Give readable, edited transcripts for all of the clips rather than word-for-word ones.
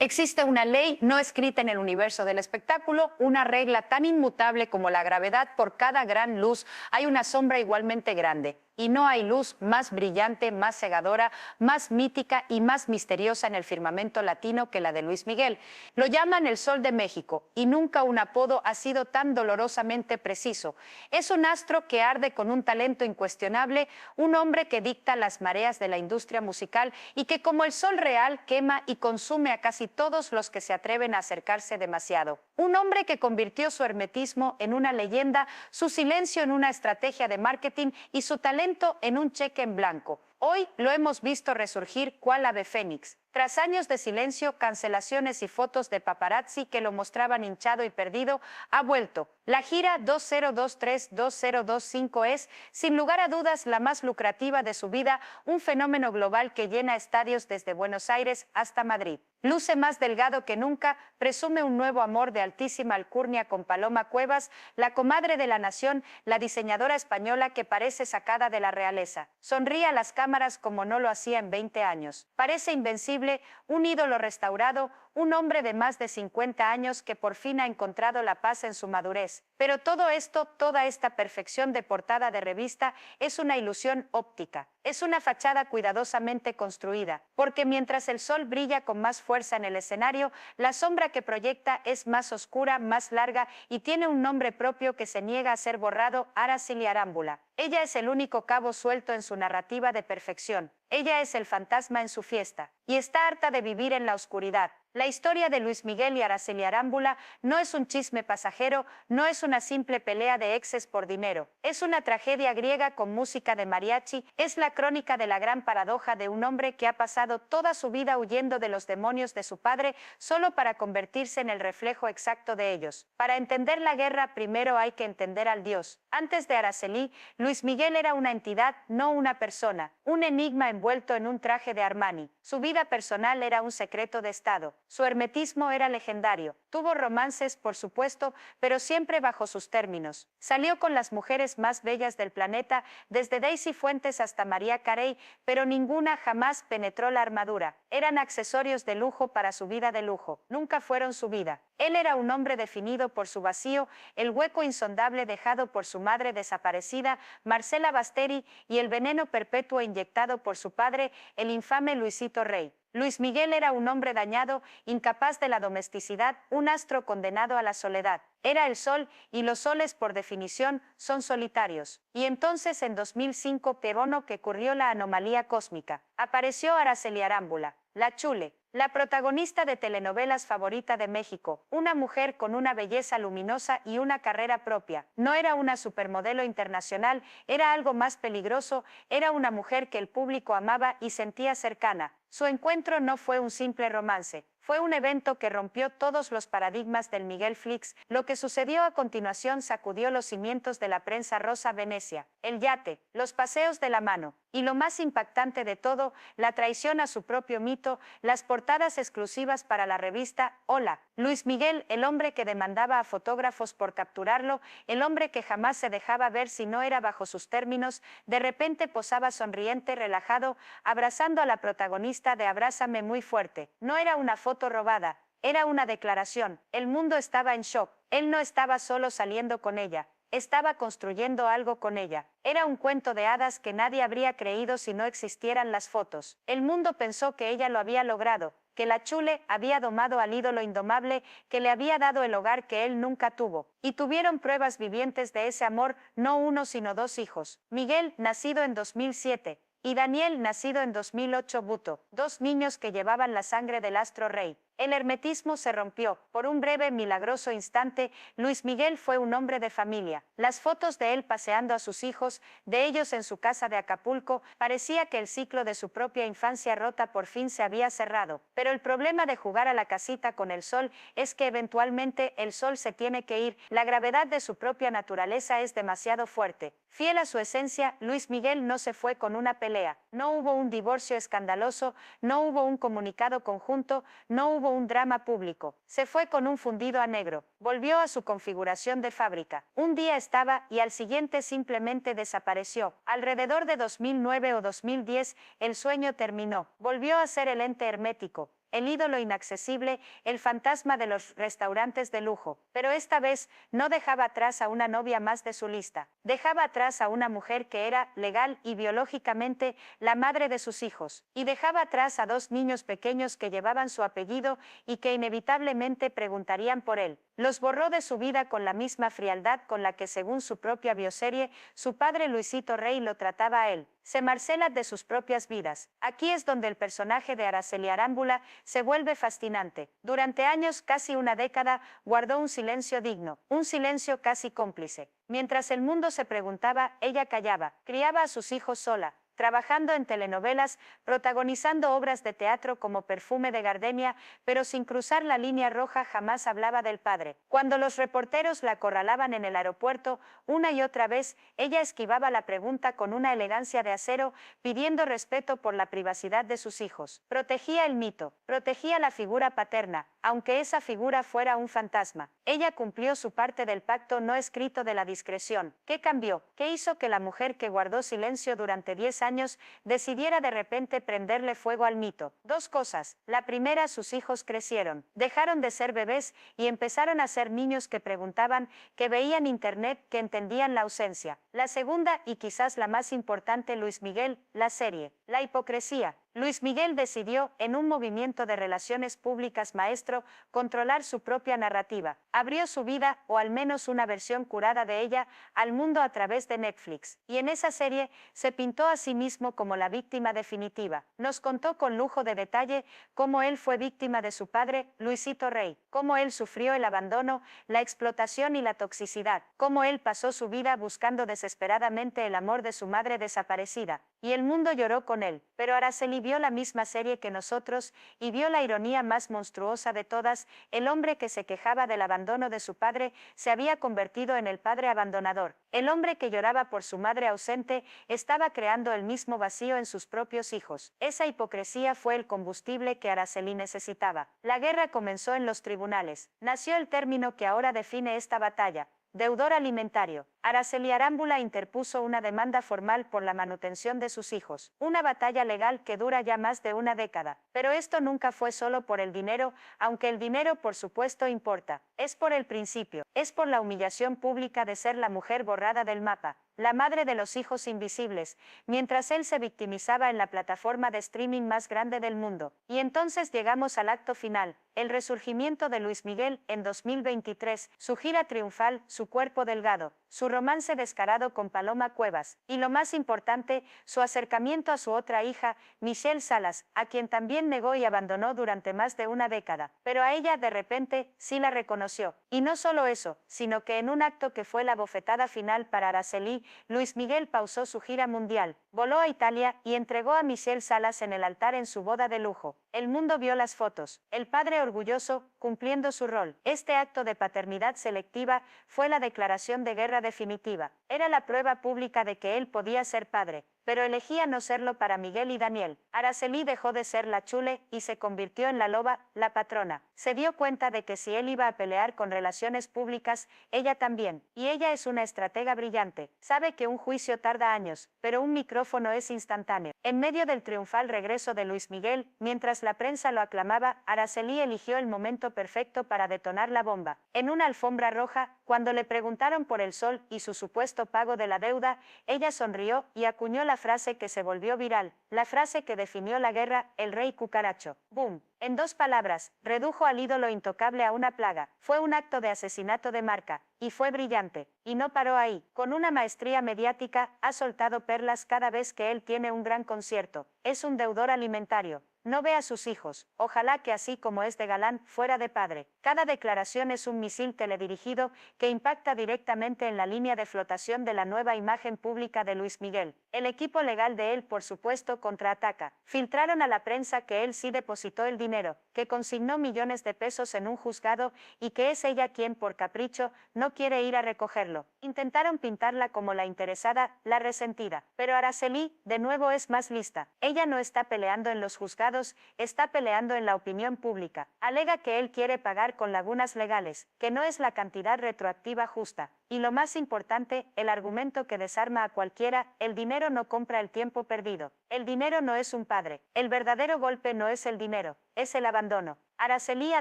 Existe una ley no escrita en el universo del espectáculo, una regla tan inmutable como la gravedad. Por cada gran luz hay una sombra igualmente grande. Y no hay luz más brillante, más cegadora, más mítica y más misteriosa en el firmamento latino que la de Luis Miguel. Lo llaman el Sol de México y nunca un apodo ha sido tan dolorosamente preciso. Es un astro que arde con un talento incuestionable, un hombre que dicta las mareas de la industria musical y que como el sol real quema y consume a casi todos los que se atreven a acercarse demasiado. Un hombre que convirtió su hermetismo en una leyenda, su silencio en una estrategia de marketing y su talento en un cheque en blanco. Hoy lo hemos visto resurgir cual ave fénix. Tras años de silencio, cancelaciones y fotos de paparazzi que lo mostraban hinchado y perdido, ha vuelto. La gira 2023-2025 es, sin lugar a dudas, la más lucrativa de su vida, un fenómeno global que llena estadios desde Buenos Aires hasta Madrid. Luce más delgado que nunca, presume un nuevo amor de altísima alcurnia con Paloma Cuevas, la comadre de la nación, la diseñadora española que parece sacada de la realeza. Sonríe a las cámaras como no lo hacía en 20 años. Parece invencible, un ídolo restaurado, un hombre de más de 50 años que por fin ha encontrado la paz en su madurez. Pero todo esto, toda esta perfección de portada de revista, es una ilusión óptica. Es una fachada cuidadosamente construida, porque mientras el sol brilla con más fuerza en el escenario, la sombra que proyecta es más oscura, más larga y tiene un nombre propio que se niega a ser borrado: Araceli Arámbula. Ella es el único cabo suelto en su narrativa de perfección. Ella es el fantasma en su fiesta, y está harta de vivir en la oscuridad. La historia de Luis Miguel y Araceli Arámbula no es un chisme pasajero, no es una simple pelea de exes por dinero. Es una tragedia griega con música de mariachi, es la crónica de la gran paradoja de un hombre que ha pasado toda su vida huyendo de los demonios de su padre solo para convertirse en el reflejo exacto de ellos. Para entender la guerra primero hay que entender al Dios. Antes de Araceli, Luis Miguel era una entidad, no una persona, un enigma envuelto en un traje de Armani. Su vida personal era un secreto de Estado. Su hermetismo era legendario. Tuvo romances, por supuesto, pero siempre bajo sus términos. Salió con las mujeres más bellas del planeta, desde Daisy Fuentes hasta María Carey, pero ninguna jamás penetró la armadura. Eran accesorios de lujo para su vida de lujo. Nunca fueron su vida. Él era un hombre definido por su vacío, el hueco insondable dejado por su madre desaparecida, Marcela Basteri, y el veneno perpetuo inyectado por su padre, el infame Luisito Rey. Luis Miguel era un hombre dañado, incapaz de la domesticidad, un astro condenado a la soledad. Era el sol, y los soles por definición son solitarios. Y entonces en 2005 Perono que ocurrió la anomalía cósmica. Apareció Araceli Arámbula, la Chule, la protagonista de telenovelas favorita de México, una mujer con una belleza luminosa y una carrera propia. No era una supermodelo internacional, era algo más peligroso, era una mujer que el público amaba y sentía cercana. Su encuentro no fue un simple romance. Fue un evento que rompió todos los paradigmas del Miguel Flix. Lo que sucedió a continuación sacudió los cimientos de la prensa rosa Venecia, el yate, los paseos de la mano, y lo más impactante de todo, la traición a su propio mito, las portadas exclusivas para la revista Hola. Luis Miguel, el hombre que demandaba a fotógrafos por capturarlo, el hombre que jamás se dejaba ver si no era bajo sus términos, de repente posaba sonriente, relajado, abrazando a la protagonista de Abrázame muy fuerte. No era una foto robada, era una declaración. El mundo estaba en shock. Él no estaba solo saliendo con ella, estaba construyendo algo con ella. Era un cuento de hadas que nadie habría creído si no existieran las fotos. El mundo pensó que ella lo había logrado, que la Chule había domado al ídolo indomable, que le había dado el hogar que él nunca tuvo. Y tuvieron pruebas vivientes de ese amor, no uno sino dos hijos. Miguel, nacido en 2007, y Daniel, nacido en 2008, Buto, dos niños que llevaban la sangre del astro rey. El hermetismo se rompió. Por un breve, milagroso instante, Luis Miguel fue un hombre de familia. Las fotos de él paseando a sus hijos, de ellos en su casa de Acapulco, parecía que el ciclo de su propia infancia rota por fin se había cerrado. Pero el problema de jugar a la casita con el sol es que eventualmente el sol se tiene que ir. La gravedad de su propia naturaleza es demasiado fuerte. Fiel a su esencia, Luis Miguel no se fue con una pelea. No hubo un divorcio escandaloso, no hubo un comunicado conjunto, no hubo un drama público. Se fue con un fundido a negro. Volvió a su configuración de fábrica. Un día estaba y al siguiente simplemente desapareció. Alrededor de 2009 o 2010, el sueño terminó. Volvió a ser el ente hermético, el ídolo inaccesible, el fantasma de los restaurantes de lujo. Pero esta vez no dejaba atrás a una novia más de su lista. Dejaba atrás a una mujer que era, legal y biológicamente, la madre de sus hijos. Y dejaba atrás a 2 niños pequeños que llevaban su apellido y que inevitablemente preguntarían por él. Los borró de su vida con la misma frialdad con la que, según su propia bioserie, su padre Luisito Rey lo trataba a él. Se marcela de sus propias vidas. Aquí es donde el personaje de Araceli Arámbula se vuelve fascinante. Durante años, casi una década, guardó un silencio digno, un silencio casi cómplice. Mientras el mundo se preguntaba, ella callaba, criaba a sus hijos sola, trabajando en telenovelas, protagonizando obras de teatro como Perfume de Gardenia, pero sin cruzar la línea roja jamás hablaba del padre. Cuando los reporteros la acorralaban en el aeropuerto, una y otra vez, ella esquivaba la pregunta con una elegancia de acero, pidiendo respeto por la privacidad de sus hijos. Protegía el mito, protegía la figura paterna, aunque esa figura fuera un fantasma. Ella cumplió su parte del pacto no escrito de la discreción. ¿Qué cambió? ¿Qué hizo que la mujer que guardó silencio durante 10 años decidiera de repente prenderle fuego al mito? 2 cosas. La primera, sus hijos crecieron, dejaron de ser bebés y empezaron a ser niños que preguntaban, que veían internet, que entendían la ausencia. La segunda, y quizás la más importante, Luis Miguel, la serie. La hipocresía. Luis Miguel decidió, en un movimiento de relaciones públicas maestro, controlar su propia narrativa. Abrió su vida, o al menos una versión curada de ella, al mundo a través de Netflix. Y en esa serie, se pintó a sí mismo como la víctima definitiva. Nos contó con lujo de detalle cómo él fue víctima de su padre, Luisito Rey, cómo él sufrió el abandono, la explotación y la toxicidad, cómo él pasó su vida buscando desesperadamente el amor de su madre desaparecida. Y el mundo lloró con él. Pero Araceli vio la misma serie que nosotros y vio la ironía más monstruosa de todas. El hombre que se quejaba del abandono de su padre se había convertido en el padre abandonador. El hombre que lloraba por su madre ausente estaba creando el mismo vacío en sus propios hijos. Esa hipocresía fue el combustible que Araceli necesitaba. La guerra comenzó en los tribunales. Nació el término que ahora define esta batalla: deudor alimentario. Araceli Arámbula interpuso una demanda formal por la manutención de sus hijos, una batalla legal que dura ya más de una década. Pero esto nunca fue solo por el dinero, aunque el dinero por supuesto importa. Es por el principio, es por la humillación pública de ser la mujer borrada del mapa, la madre de los hijos invisibles, mientras él se victimizaba en la plataforma de streaming más grande del mundo. Y entonces llegamos al acto final, el resurgimiento de Luis Miguel en 2023, su gira triunfal, su cuerpo delgado, su romance descarado con Paloma Cuevas, y lo más importante, su acercamiento a su otra hija, Michelle Salas, a quien también negó y abandonó durante más de una década. Pero a ella, de repente, sí la reconoció. Y no solo eso, sino que en un acto que fue la bofetada final para Araceli, Luis Miguel pausó su gira mundial, voló a Italia y entregó a Michelle Salas en el altar en su boda de lujo. El mundo vio las fotos, el padre orgulloso, cumpliendo su rol. Este acto de paternidad selectiva fue la declaración de guerra definitiva. Era la prueba pública de que él podía ser padre, pero elegía no serlo para Miguel y Daniel. Araceli dejó de ser la chule y se convirtió en la loba, la patrona. Se dio cuenta de que si él iba a pelear con relaciones públicas, ella también. Y ella es una estratega brillante. Sabe que un juicio tarda años, pero un micrófono es instantáneo. En medio del triunfal regreso de Luis Miguel, mientras la prensa lo aclamaba, Araceli eligió el momento perfecto para detonar la bomba. En una alfombra roja, cuando le preguntaron por el sol y su supuesto pago de la deuda, ella sonrió y acuñó la frase que se volvió viral, la frase que definió la guerra: el rey cucaracho. ¡Boom! En 2 palabras, redujo al ídolo intocable a una plaga. Fue un acto de asesinato de marca, y fue brillante. Y no paró ahí. Con una maestría mediática, ha soltado perlas cada vez que él tiene un gran concierto. Es un deudor alimentario. No ve a sus hijos. Ojalá que así como es de galán, fuera de padre. Cada declaración es un misil teledirigido que impacta directamente en la línea de flotación de la nueva imagen pública de Luis Miguel. El equipo legal de él, por supuesto, contraataca. Filtraron a la prensa que él sí depositó el dinero, que consignó millones de pesos en un juzgado y que es ella quien, por capricho, no quiere ir a recogerlo. Intentaron pintarla como la interesada, la resentida. Pero Araceli, de nuevo, es más lista. Ella no está peleando en los juzgados abogados, está peleando en la opinión pública. Alega que él quiere pagar con lagunas legales, que no es la cantidad retroactiva justa. Y lo más importante, el argumento que desarma a cualquiera: el dinero no compra el tiempo perdido. El dinero no es un padre. El verdadero golpe no es el dinero, es el abandono. Araceli ha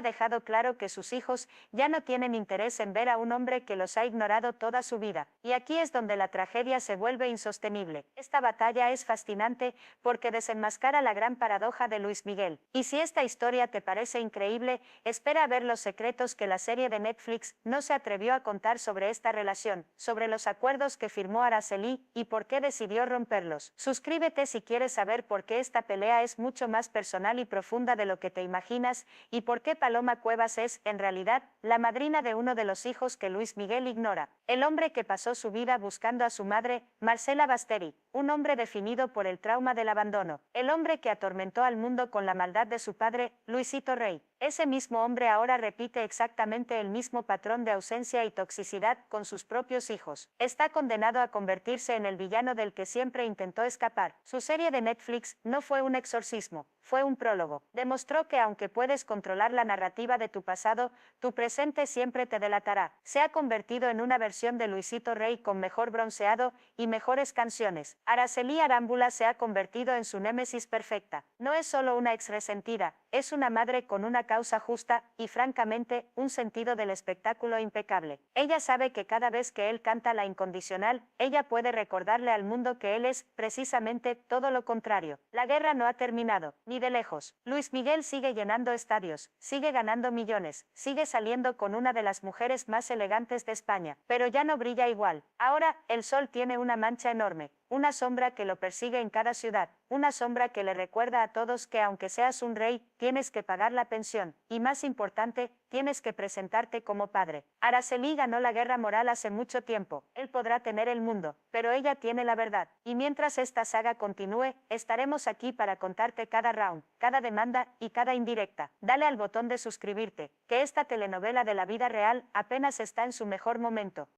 dejado claro que sus hijos ya no tienen interés en ver a un hombre que los ha ignorado toda su vida. Y aquí es donde la tragedia se vuelve insostenible. Esta batalla es fascinante porque desenmascara la gran paradoja de Luis Miguel. Y si esta historia te parece increíble, espera a ver los secretos que la serie de Netflix no se atrevió a contar sobre esta relación, sobre los acuerdos que firmó Araceli y por qué decidió romperlos. Suscríbete si quieres saber por qué esta pelea es mucho más personal y profunda de lo que te imaginas, y por qué Paloma Cuevas es, en realidad, la madrina de uno de los hijos que Luis Miguel ignora. El hombre que pasó su vida buscando a su madre, Marcela Basteri, un hombre definido por el trauma del abandono. El hombre que atormentó al mundo con la maldad de su padre, Luisito Rey. Ese mismo hombre ahora repite exactamente el mismo patrón de ausencia y toxicidad con sus propios hijos. Está condenado a convertirse en el villano del que siempre intentó escapar. Su serie de Netflix no fue un exorcismo, fue un prólogo. Demostró que aunque puedes controlar la narrativa de tu pasado, tu presente siempre te delatará. Se ha convertido en una versión de Luisito Rey con mejor bronceado y mejores canciones. Araceli Arámbula se ha convertido en su némesis perfecta. No es solo una ex resentida, es una madre con una causa justa y, francamente, un sentido del espectáculo impecable. Ella sabe que cada vez que él canta La Incondicional, ella puede recordarle al mundo que él es, precisamente, todo lo contrario. La guerra no ha terminado, ni de lejos. Luis Miguel sigue llenando estadios, sigue ganando millones, sigue saliendo con una de las mujeres más elegantes de España, pero ya no brilla igual. Ahora, el sol tiene una mancha enorme, una sombra que lo persigue en cada ciudad, una sombra que le recuerda a todos que aunque seas un rey, tienes que pagar la pensión, y más importante, tienes que presentarte como padre. Araceli ganó la guerra moral hace mucho tiempo. Él podrá tener el mundo, pero ella tiene la verdad. Y mientras esta saga continúe, estaremos aquí para contarte cada round, cada demanda y cada indirecta. Dale al botón de suscribirte, que esta telenovela de la vida real apenas está en su mejor momento.